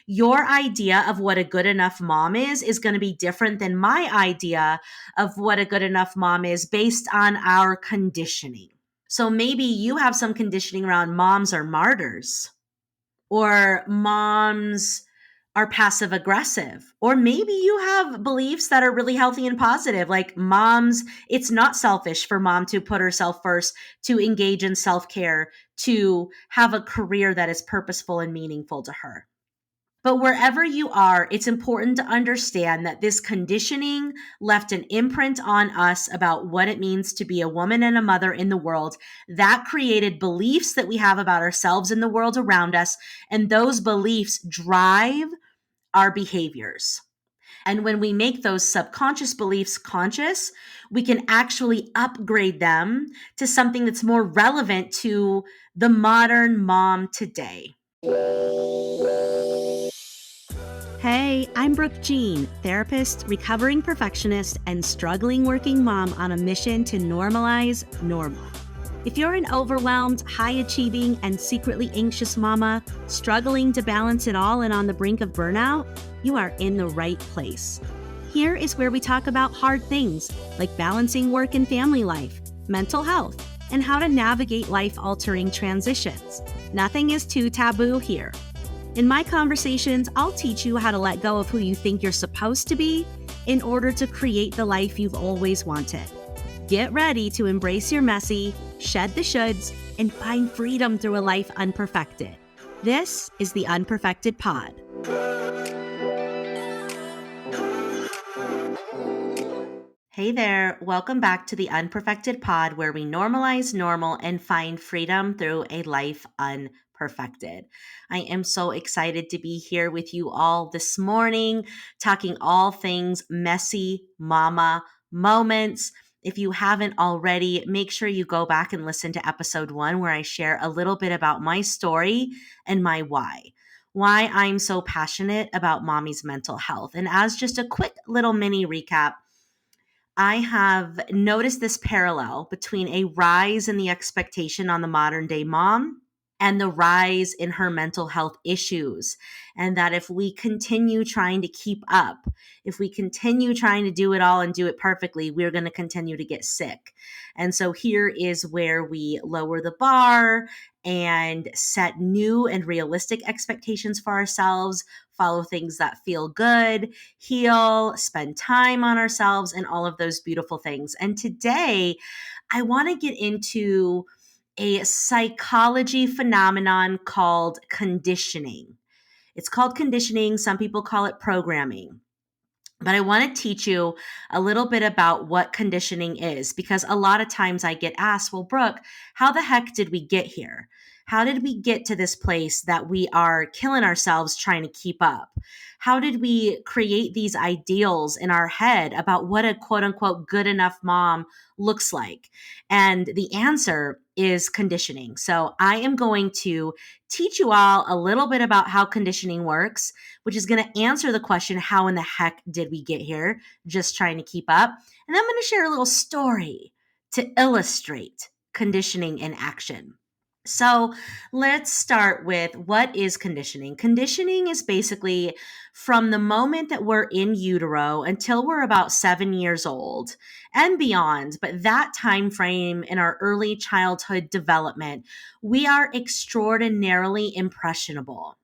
Your idea of what a good enough mom is going to be different than my idea of what a good enough mom is based on our conditioning. So maybe you have some conditioning around moms are martyrs, or moms are passive aggressive, or maybe you have beliefs that are really healthy and positive, like moms, it's not selfish for mom to put herself first, to engage in self-care, to have a career that is purposeful and meaningful to her. But wherever you are, it's important to understand that this conditioning left an imprint on us about what it means to be a woman and a mother in the world. That created beliefs that we have about ourselves and the world around us. And those beliefs drive our behaviors. And when we make those subconscious beliefs conscious, we can actually upgrade them to something that's more relevant to the modern mom today. Hey, I'm Brooke Jean, therapist, recovering perfectionist, and struggling working mom on a mission to normalize normal. If you're an overwhelmed, high-achieving, and secretly anxious mama, struggling to balance it all and on the brink of burnout, you are in the right place. Here is where we talk about hard things like balancing work and family life, mental health, and how to navigate life-altering transitions. Nothing is too taboo here. In my conversations, I'll teach you how to let go of who you think you're supposed to be in order to create the life you've always wanted. Get ready to embrace your messy, shed the shoulds, and find freedom through a life unperfected. This is the Unperfected Pod. Hey there, welcome back to the Unperfected Pod, where we normalize normal and find freedom through a life unperfected. I am so excited to be here with you all this morning, talking all things messy mama moments. If you haven't already, make sure you go back and listen to episode 1, where I share a little bit about my story and my why I'm so passionate about mommy's mental health. And as just a quick little mini recap, I have noticed this parallel between a rise in the expectation on the modern day mom and the rise in her mental health issues. And that if we continue trying to keep up, if we continue trying to do it all and do it perfectly, we're going to continue to get sick. And so here is where we lower the bar and set new and realistic expectations for ourselves, follow things that feel good, heal, spend time on ourselves, and all of those beautiful things. And today, I want to get into a psychology phenomenon called conditioning. It's called conditioning. Some people call it programming. But I want to teach you a little bit about what conditioning is, because a lot of times I get asked, well, Brooke, how the heck did we get here? How did we get to this place that we are killing ourselves trying to keep up? How did we create these ideals in our head about what a quote unquote good enough mom looks like? And the answer is conditioning. So I am going to teach you all a little bit about how conditioning works, which is going to answer the question, how in the heck did we get here just trying to keep up? And I'm going to share a little story to illustrate conditioning in action. So let's start with, what is conditioning? Conditioning is basically from the moment that we're in utero until we're about 7 years old and beyond. But that time frame in our early childhood development, we are extraordinarily impressionable.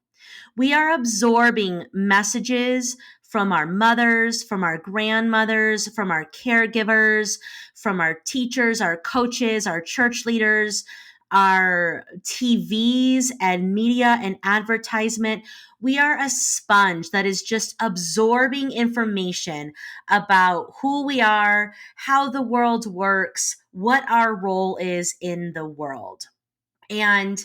We are absorbing messages from our mothers, from our grandmothers, from our caregivers, from our teachers, our coaches, our church leaders, our TVs and media and advertisement. We are a sponge that is just absorbing information about who we are, how the world works, what our role is in the world. And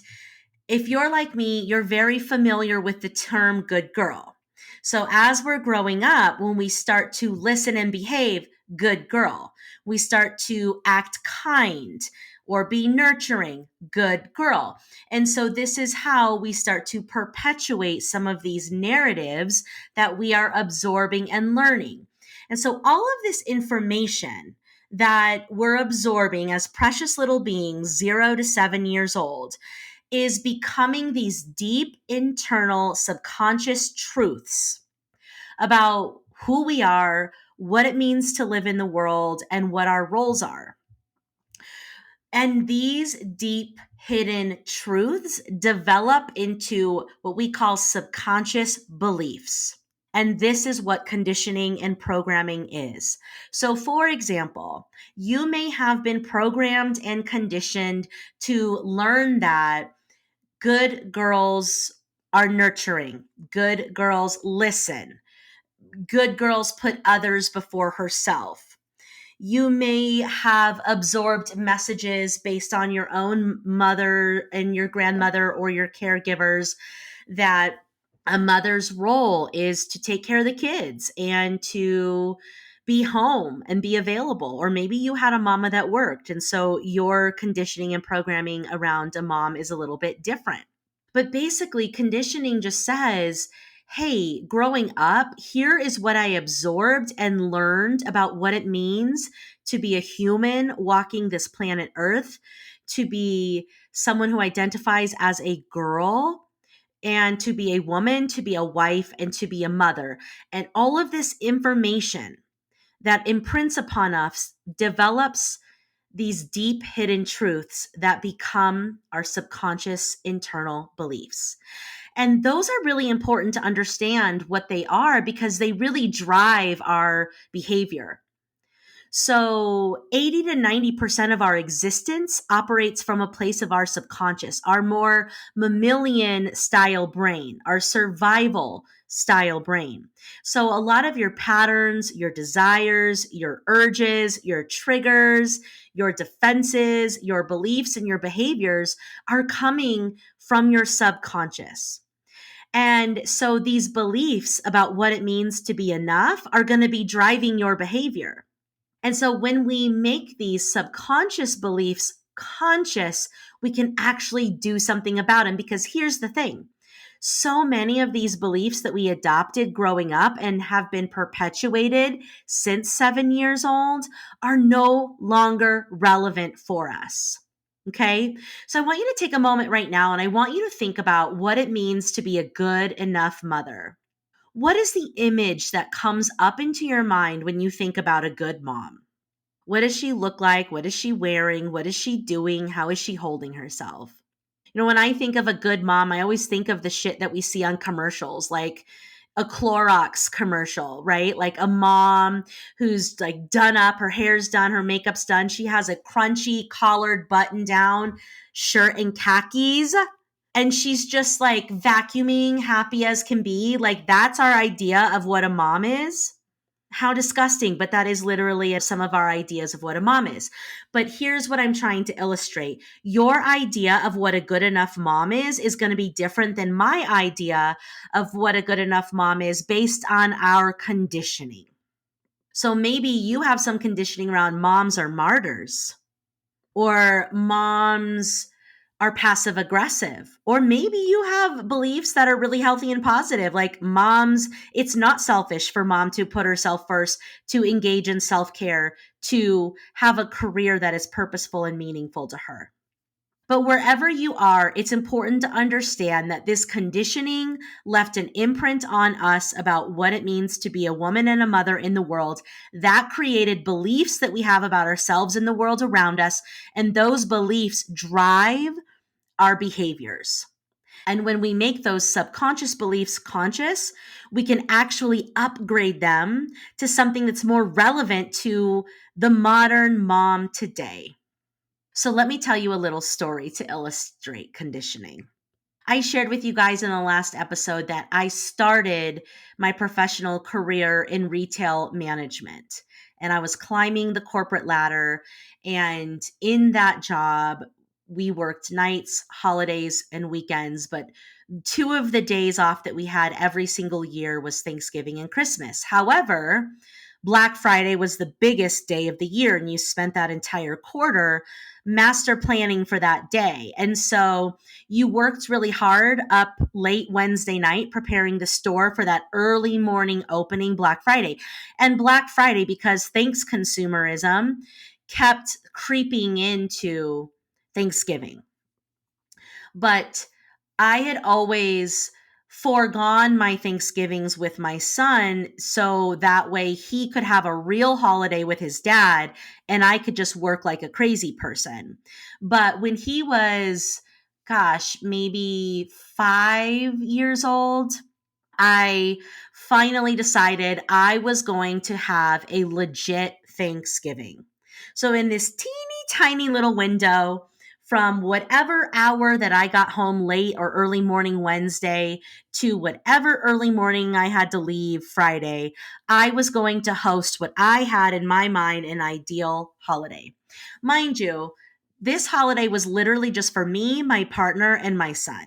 if you're like me, you're very familiar with the term good girl. So as we're growing up, when we start to listen and behave, good girl, we start to act kind or be nurturing, good girl. And so this is how we start to perpetuate some of these narratives that we are absorbing and learning. And so all of this information that we're absorbing as precious little beings, 0 to 7 years old, is becoming these deep internal subconscious truths about who we are, what it means to live in the world, and what our roles are. And these deep hidden truths develop into what we call subconscious beliefs. And this is what conditioning and programming is. So, for example, you may have been programmed and conditioned to learn that good girls are nurturing, good girls listen, good girls put others before herself. You may have absorbed messages based on your own mother and your grandmother or your caregivers that a mother's role is to take care of the kids and to be home and be available. Or maybe you had a mama that worked. And so your conditioning and programming around a mom is a little bit different. But basically, conditioning just says, hey, growing up, here is what I absorbed and learned about what it means to be a human walking this planet Earth, to be someone who identifies as a girl, and to be a woman, to be a wife, and to be a mother. And all of this information that imprints upon us develops these deep hidden truths that become our subconscious internal beliefs. And those are really important to understand what they are because they really drive our behavior. So 80 to 90% of our existence operates from a place of our subconscious, our more mammalian style brain, our survival style brain. So a lot of your patterns, your desires, your urges, your triggers, your defenses, your beliefs, and your behaviors are coming from your subconscious. And so these beliefs about what it means to be enough are going to be driving your behavior. And so when we make these subconscious beliefs conscious, we can actually do something about them. Because here's the thing. So many of these beliefs that we adopted growing up and have been perpetuated since 7 years old are no longer relevant for us. Okay. So I want you to take a moment right now and I want you to think about what it means to be a good enough mother. What is the image that comes up into your mind when you think about a good mom? What does she look like? What is she wearing? What is she doing? How is she holding herself? You know, when I think of a good mom, I always think of the shit that we see on commercials, like a Clorox commercial, right? Like a mom who's like done up, her hair's done, her makeup's done. She has a crunchy collared button down shirt and khakis. And she's just like vacuuming, happy as can be. Like that's our idea of what a mom is. How disgusting, but that is literally some of our ideas of what a mom is. But here's what I'm trying to illustrate. Your idea of what a good enough mom is going to be different than my idea of what a good enough mom is based on our conditioning. So maybe you have some conditioning around moms are martyrs, or moms are passive aggressive, or maybe you have beliefs that are really healthy and positive, like moms, it's not selfish for mom to put herself first, to engage in self-care, to have a career that is purposeful and meaningful to her. But wherever you are, it's important to understand that this conditioning left an imprint on us about what it means to be a woman and a mother in the world. That created beliefs that we have about ourselves and the world around us. And those beliefs drive our behaviors. And when we make those subconscious beliefs conscious, we can actually upgrade them to something that's more relevant to the modern mom today. So let me tell you a little story to illustrate conditioning. I shared with you guys in the last episode that I started my professional career in retail management and I was climbing the corporate ladder. And in that job, we worked nights, holidays, and weekends. But two of the days off that we had every single year was Thanksgiving and Christmas. However, Black Friday was the biggest day of the year, and you spent that entire quarter master planning for that day. And so you worked really hard up late Wednesday night preparing the store for that early morning opening Black Friday. And Black Friday, because thanks consumerism, kept creeping into Thanksgiving. But I had always foregone my Thanksgivings with my son so that way he could have a real holiday with his dad and I could just work like a crazy person. But when he was, gosh, maybe 5 years old, I finally decided I was going to have a legit Thanksgiving. So, in this teeny tiny little window from whatever hour that I got home late or early morning Wednesday to whatever early morning I had to leave Friday, I was going to host what I had in my mind an ideal holiday. Mind you, this holiday was literally just for me, my partner, and my son,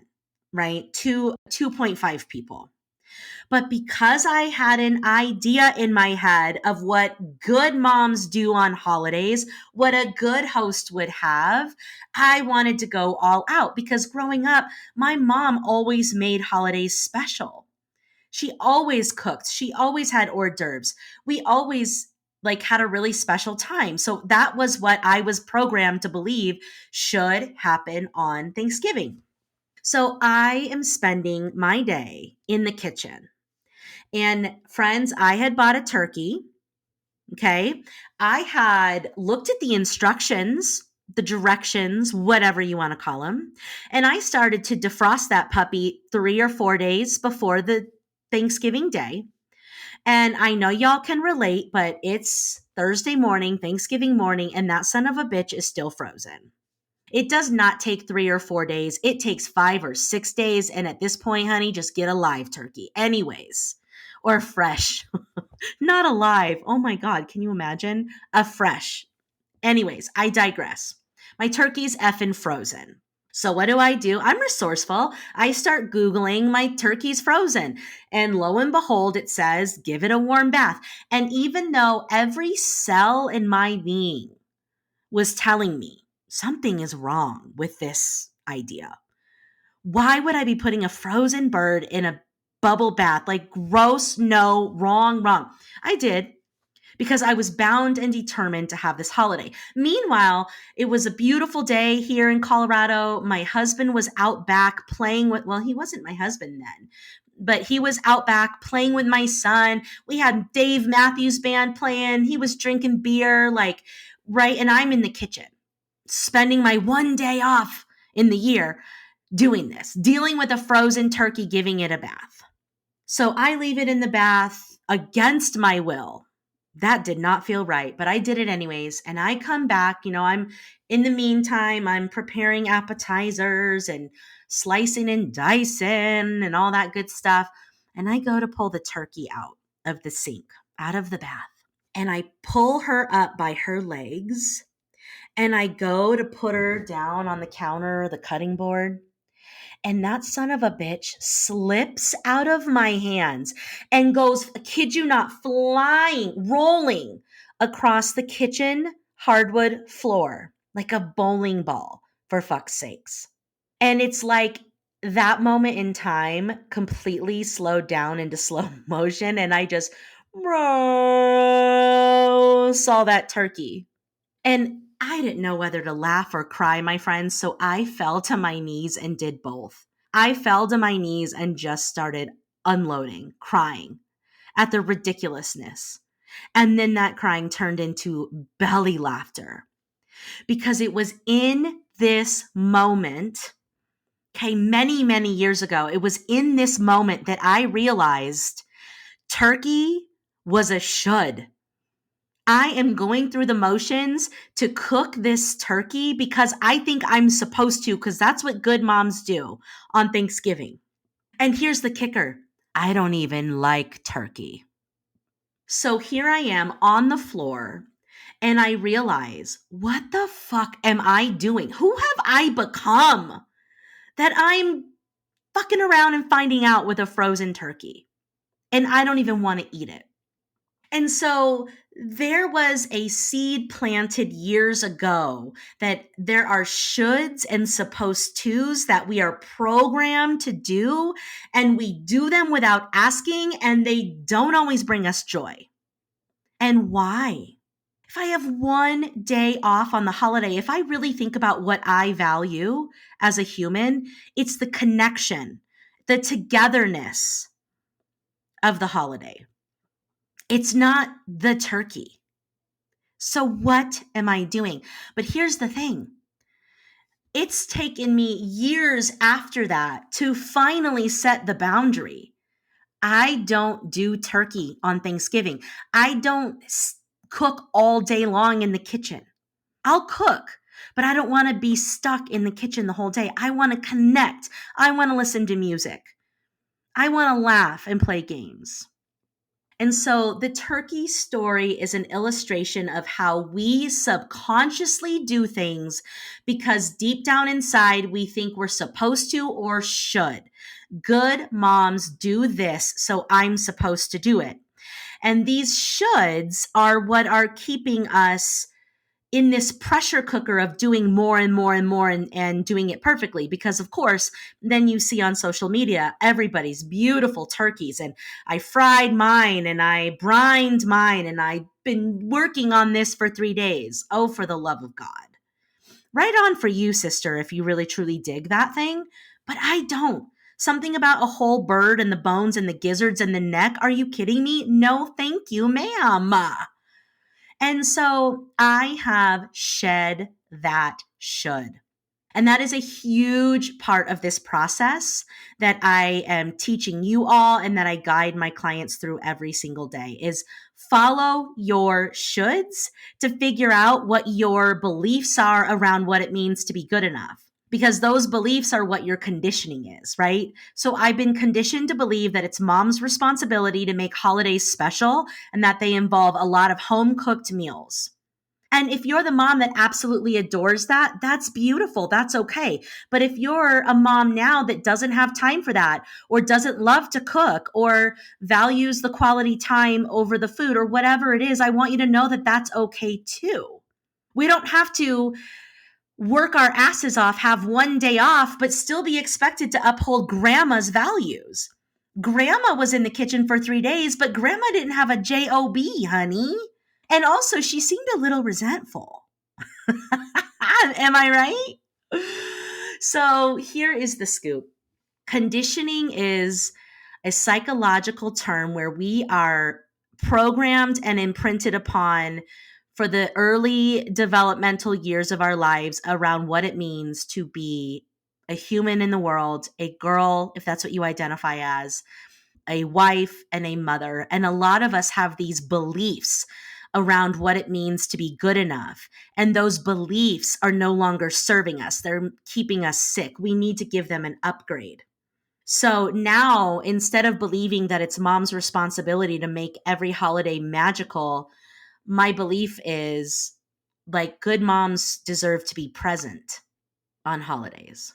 right? 2.5 people. But because I had an idea in my head of what good moms do on holidays, what a good host would have, I wanted to go all out because growing up, my mom always made holidays special. She always cooked. She always had hors d'oeuvres. We always like had a really special time. So that was what I was programmed to believe should happen on Thanksgiving. So I am spending my day in the kitchen and friends, I had bought a turkey. Okay. I had looked at the instructions, the directions, whatever you want to call them. And I started to defrost that puppy 3 or 4 days before the Thanksgiving day. And I know y'all can relate, but it's Thursday morning, Thanksgiving morning, and that son of a bitch is still frozen. It does not take 3 or 4 days. It takes 5 or 6 days. And at this point, honey, just get a live turkey, anyways, or fresh. Not alive. Oh my God. Can you imagine? A fresh. Anyways, I digress. My turkey's effing frozen. So what do? I'm resourceful. I start Googling my turkey's frozen. And lo and behold, it says, give it a warm bath. And even though every cell in my being was telling me something is wrong with this idea, why would I be putting a frozen bird in a bubble bath? Like, gross, no, wrong, wrong. I did because I was bound and determined to have this holiday. Meanwhile, it was a beautiful day here in Colorado. My husband was out back playing with, well, he wasn't my husband then, but he was out back playing with my son. We had Dave Matthews Band playing. He was drinking beer, like, right. And I'm in the kitchen, spending my one day off in the year doing this, dealing with a frozen turkey, giving it a bath. So I leave it in the bath against my will. That did not feel right, but I did it anyways. And I come back, I'm in the meantime, I'm preparing appetizers and slicing and dicing and all that good stuff. And I go to pull the turkey out of the sink, out of the bath. And I pull her up by her legs and I go to put her down on the counter, the cutting board. And that son of a bitch slips out of my hands and goes, I kid you not, flying, rolling across the kitchen hardwood floor like a bowling ball, for fuck's sakes. And it's like that moment in time completely slowed down into slow motion. And I just saw that turkey. And I didn't know whether to laugh or cry, my friends. So I fell to my knees and did both. I fell to my knees and just started unloading, crying at the ridiculousness. And then that crying turned into belly laughter because it was in this moment, okay, many, many years ago, it was in this moment that I realized turkey was a should. I am going through the motions to cook this turkey because I think I'm supposed to, because that's what good moms do on Thanksgiving. And here's the kicker. I don't even like turkey. So here I am on the floor and I realize, what the fuck am I doing? Who have I become that I'm fucking around and finding out with a frozen turkey? And I don't even want to eat it. And so there was a seed planted years ago that there are shoulds and supposed tos that we are programmed to do, and we do them without asking, and they don't always bring us joy. And why? If I have one day off on the holiday, if I really think about what I value as a human, it's the connection, the togetherness of the holiday. It's not the turkey. So what am I doing? But here's the thing. It's taken me years after that to finally set the boundary. I don't do turkey on Thanksgiving. I don't cook all day long in the kitchen. I'll cook, but I don't want to be stuck in the kitchen the whole day. I want to connect. I want to listen to music. I want to laugh and play games. And so the turkey story is an illustration of how we subconsciously do things because deep down inside we think we're supposed to or should. Good moms do this, so I'm supposed to do it. And these shoulds are what are keeping us in this pressure cooker of doing more and more and more and doing it perfectly. Because, of course, then you see on social media everybody's beautiful turkeys. And I fried mine and I brined mine and I've been working on this for 3 days. Oh, for the love of God. Right on for you, sister, if you really truly dig that thing. But I don't. Something about a whole bird and the bones and the gizzards and the neck. Are you kidding me? No, thank you, ma'am. And so I have shed that should. And that is a huge part of this process that I am teaching you all and that I guide my clients through every single day is follow your shoulds to figure out what your beliefs are around what it means to be good enough. Because those beliefs are what your conditioning is, right? So I've been conditioned to believe that it's mom's responsibility to make holidays special and that they involve a lot of home cooked meals. And if you're the mom that absolutely adores that, that's beautiful. That's okay. But if you're a mom now that doesn't have time for that, or doesn't love to cook, or values the quality time over the food, or whatever it is, I want you to know that that's okay too. We don't have to work our asses off, have one day off, but still be expected to uphold grandma's values. Grandma was in the kitchen for 3 days, but grandma didn't have a job, honey. And also, she seemed a little resentful. Am I right? So here is the scoop. Conditioning is a psychological term where we are programmed and imprinted upon for the early developmental years of our lives around what it means to be a human in the world, a girl, if that's what you identify as, a wife, and a mother. And a lot of us have these beliefs around what it means to be good enough. And those beliefs are no longer serving us. They're keeping us sick. We need to give them an upgrade. So now, instead of believing that it's mom's responsibility to make every holiday magical, my belief is like good moms deserve to be present on holidays.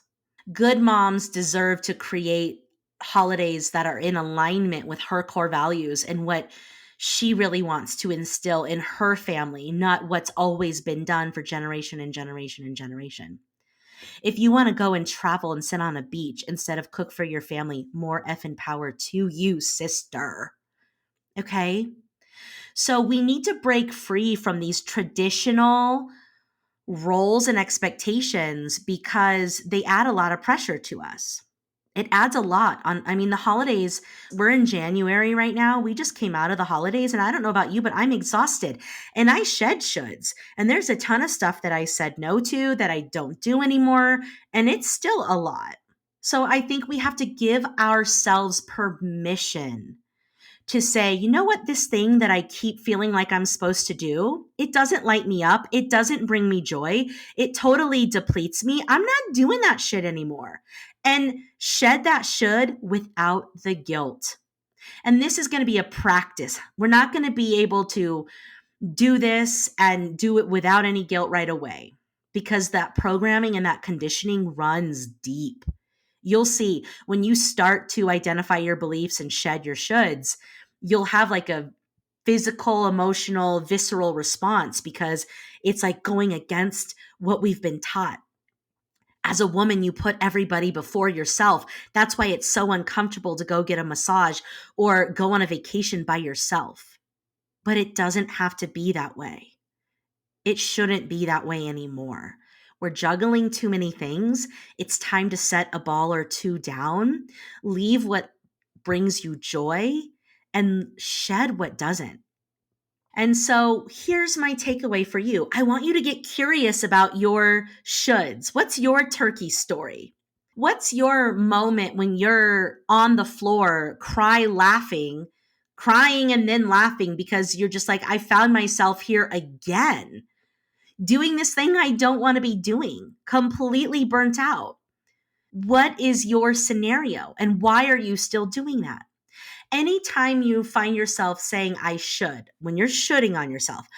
Good moms deserve to create holidays that are in alignment with her core values and what she really wants to instill in her family, not what's always been done for generation and generation and generation. If you want to go and travel and sit on a beach instead of cook for your family, more effing power to you, sister. Okay? So we need to break free from these traditional roles and expectations because they add a lot of pressure to us. It adds a lot the holidays, we're in January right now. We just came out of the holidays and I don't know about you, but I'm exhausted and I shed shoulds. And there's a ton of stuff that I said no to that I don't do anymore. And it's still a lot. So I think we have to give ourselves permission to say, you know what, this thing that I keep feeling like I'm supposed to do, it doesn't light me up. It doesn't bring me joy. It totally depletes me. I'm not doing that shit anymore. And shed that should without the guilt. And this is going to be a practice. We're not going to be able to do this and do it without any guilt right away because that programming and that conditioning runs deep. You'll see when you start to identify your beliefs and shed your shoulds, you'll have like a physical, emotional, visceral response because it's like going against what we've been taught. As a woman, you put everybody before yourself. That's why it's so uncomfortable to go get a massage or go on a vacation by yourself. But it doesn't have to be that way. It shouldn't be that way anymore. We're juggling too many things. It's time to set a ball or two down, leave what brings you joy, and shed what doesn't. And so here's my takeaway for you. I want you to get curious about your shoulds. What's your turkey story? What's your moment when you're on the floor, crying and then laughing because you're just like, I found myself here again, doing this thing I don't want to be doing, completely burnt out. What is your scenario and why are you still doing that? Anytime you find yourself saying, I should, when you're shoulding on yourself,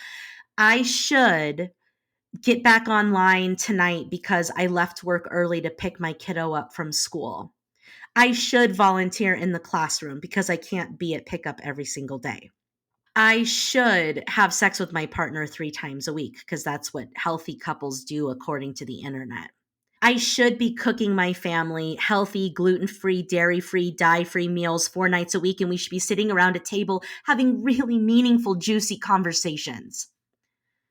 I should get back online tonight because I left work early to pick my kiddo up from school. I should volunteer in the classroom because I can't be at pickup every single day. I should have sex with my partner 3 times a week because that's what healthy couples do according to the internet. I should be cooking my family healthy, gluten-free, dairy-free, dye-free meals 4 nights a week, and we should be sitting around a table having really meaningful, juicy conversations.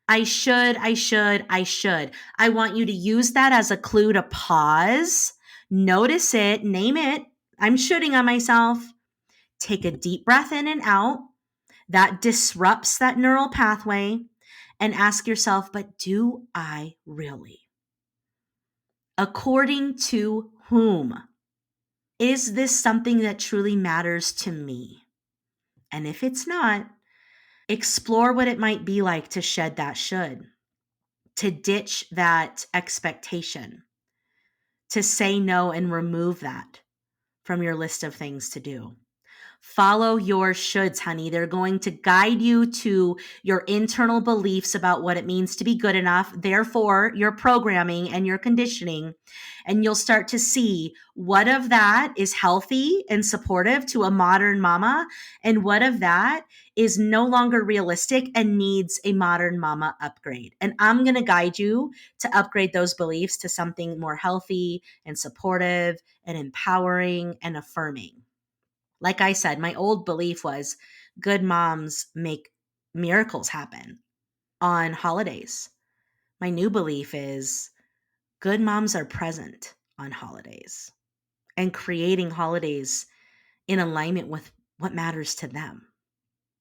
I should. I want you to use that as a clue to pause, notice it, name it. I'm shoulding on myself. Take a deep breath in and out. That disrupts that neural pathway. And ask yourself, but do I really? According to whom? Is this something that truly matters to me? And if it's not, explore what it might be like to shed that should, to ditch that expectation, to say no and remove that from your list of things to do. Follow your shoulds, honey. They're going to guide you to your internal beliefs about what it means to be good enough, therefore your programming and your conditioning. And you'll start to see what of that is healthy and supportive to a modern mama, and what of that is no longer realistic and needs a modern mama upgrade. And I'm going to guide you to upgrade those beliefs to something more healthy and supportive and empowering and affirming. Like I said, my old belief was good moms make miracles happen on holidays. My new belief is good moms are present on holidays and creating holidays in alignment with what matters to them.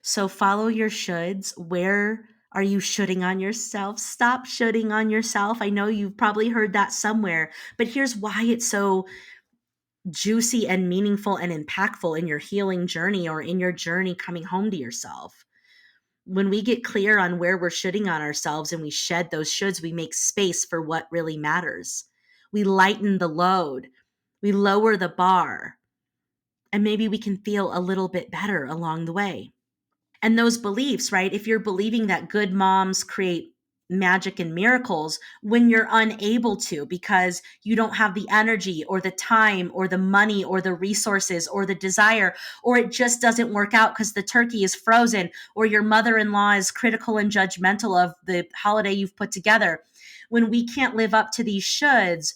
So follow your shoulds. Where are you shoulding on yourself? Stop shoulding on yourself. I know you've probably heard that somewhere, but here's why it's so juicy and meaningful and impactful in your healing journey or in your journey coming home to yourself. When we get clear on where we're shoulding on ourselves and we shed those shoulds, we make space for what really matters. We lighten the load. We lower the bar. And maybe we can feel a little bit better along the way. And those beliefs, right? If you're believing that good moms create magic and miracles when you're unable to because you don't have the energy or the time or the money or the resources or the desire, or it just doesn't work out because the turkey is frozen or your mother-in-law is critical and judgmental of the holiday you've put together. When we can't live up to these shoulds,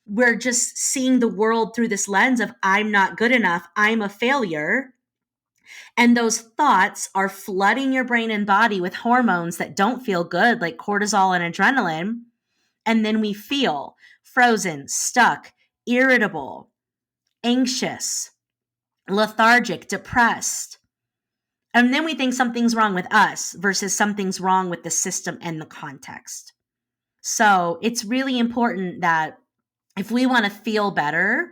we're just seeing the world through this lens of I'm not good enough, I'm a failure. And those thoughts are flooding your brain and body with hormones that don't feel good, like cortisol and adrenaline. And then we feel frozen, stuck, irritable, anxious, lethargic, depressed. And then we think something's wrong with us versus something's wrong with the system and the context. So it's really important that if we want to feel better,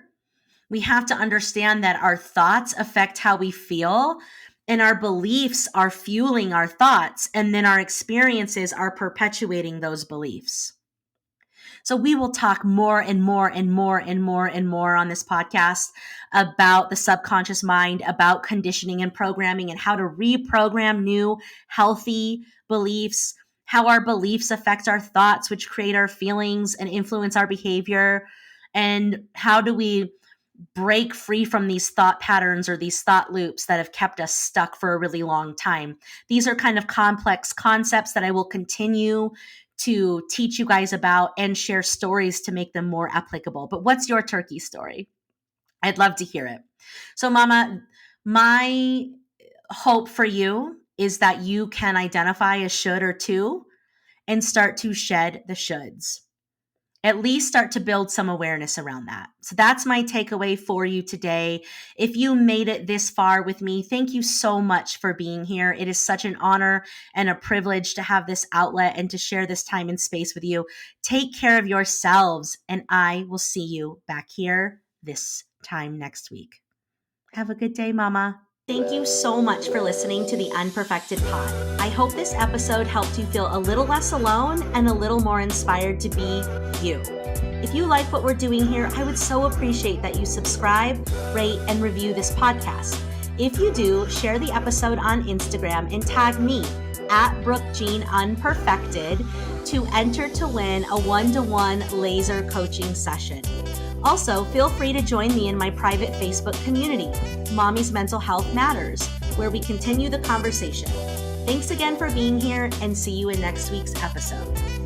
we have to understand that our thoughts affect how we feel, and our beliefs are fueling our thoughts, and then our experiences are perpetuating those beliefs. So we will talk more and more and more and more and more on this podcast about the subconscious mind, about conditioning and programming, and how to reprogram new healthy beliefs, how our beliefs affect our thoughts, which create our feelings and influence our behavior, and how do we break free from these thought patterns or these thought loops that have kept us stuck for a really long time. These are kind of complex concepts that I will continue to teach you guys about and share stories to make them more applicable. But what's your turkey story? I'd love to hear it. So, Mama, my hope for you is that you can identify a should or two and start to shed the shoulds. At least start to build some awareness around that. So that's my takeaway for you today. If you made it this far with me, thank you so much for being here. It is such an honor and a privilege to have this outlet and to share this time and space with you. Take care of yourselves, and I will see you back here this time next week. Have a good day, Mama. Thank you so much for listening to the Unperfected Pod. I hope this episode helped you feel a little less alone and a little more inspired to be you. If you like what we're doing here, I would so appreciate that you subscribe, rate, and review this podcast. If you do, share the episode on Instagram and tag me at Brooke Jean Unperfected to enter to win a 1-to-1 laser coaching session. Also, feel free to join me in my private Facebook community, Mommy's Mental Health Matters, where we continue the conversation. Thanks again for being here, and see you in next week's episode.